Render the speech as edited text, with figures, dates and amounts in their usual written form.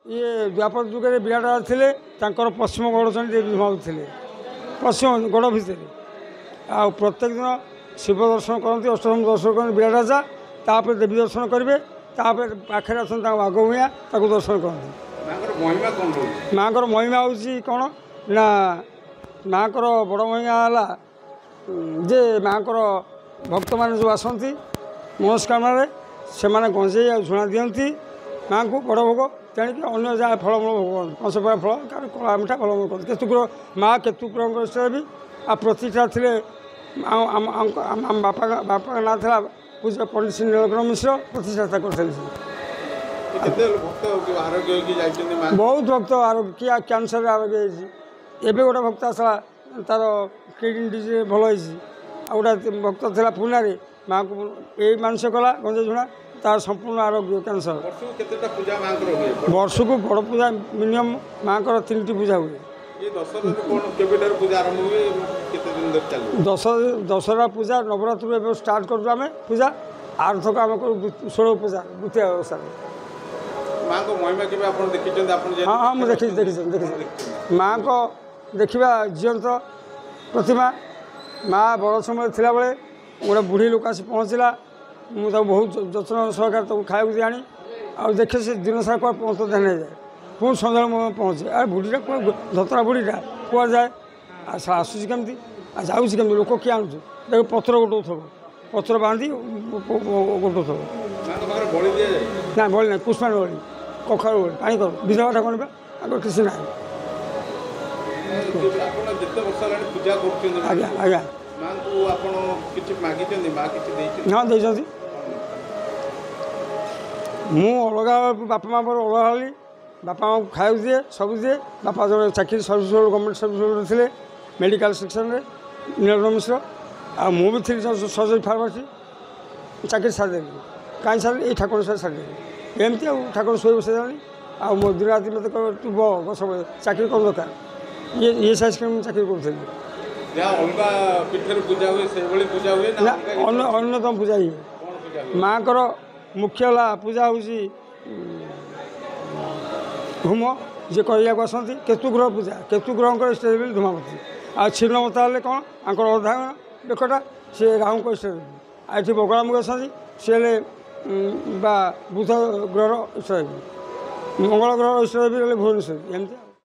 ये द्वापर जुगे विराट राजा थे पश्चिम गौड़चंडी देवी धूमावती थे पश्चिम गौड़ भितर आ प्रत्येक दिन शिव दर्शन करती अष्टम दर्शन करते विराट राजा तापर देवी दर्शन करेंगे तापर पाखे बाघ भूया दर्शन करते माँ को महिमा हूँ कौन ना माँ को बड़ महिमा है जे माँ को भक्त मैंने जो आसती मनस्कामना से गंजे आ झुणा दिखती माँ को बड़ भोग तेणिक अन्य जहाँ फलमूल भोग पंचपरा फल कला मिठा फलमूल करते केतुग्र माँ केतुग्रह भी आ प्रतिष्ठा थे बापा बापा ना था पूजा पंडित श्री नीलकंठ मिश्र प्रतिष्ठा करते बहुत भक्त आरोग्य किया कैंसर आरोग्य एवं गोटे भक्त आसला तार किडनी डिजीज भल गोटे भक्त था पुणे माँ को यही मानस कला गंजे झुणा तार संपूर्ण आरोग्य कैंसर वर्ष को बड़ पूजा मिनिमम माँ को 3टी पूजा हुए दशहरा पूजा नवरात्रि स्टार्ट कर पूजा आर्थक आम कर 16 पूजा द्वितीय अवसर हाँ हाँ मुझे देखी माँ को देखा जीवंत प्रतिमा माँ बड़ समय थी गोटे बुढ़ी लोक आसी पहुँचला मुझे बहुत जत्न सहकार तक खाया आनी आ देखे से दिन सारा कुआ पहुँच ध्यान जाए पुणी सन्ध्या पहुँचे अरे बुढ़ीटा धतरा बुढ़ीटा कुआ जाए आसूसी कमी जाऊँगी कमी लोक किए आणुचे देख पत्र गोटो पत्र बांधी गोटो ना बड़ी ना पुष्पाणी बड़ी कखार बड़ी पानी कर विधवा ठाकुर आगे किसी ना आज्ञा आज्ञा हाँ दे मु अलग बापा माँ पर अलग हली बापा माँ को खाया दिए सब दिए बापा जो चाकरी सर्विस गवर्नमेंट सर्विस थे मेडिकल सेक्शन में नीलकंठ मिश्र आ मु भी थी सर्जरी फार्मासी चाकरी छाड़देली कहीं छाड़ी ये ठाकुर सार छाड़देली एमती ठाकुर शोई बस जानी आ मो दिन राति मत तू बस चाकरी कौन दरकार ये साइज चाकरी करी अन्यतम पूजा ही माँ को मुख्य पूजा हूँ होम जे कहला आसती केतुग्रह पूजा केतुग्रह इष्ट देवी धूमावती आ छिन्नमता हेल्ले कौन आंकर अधा बेकटा सी राहु को इष्ट देवी आठी बगलामुख आसती सी बुध ग्रह इष्ट देवी मंगल ग्रह इष्ट देवी भुवनेश्वरी एमती।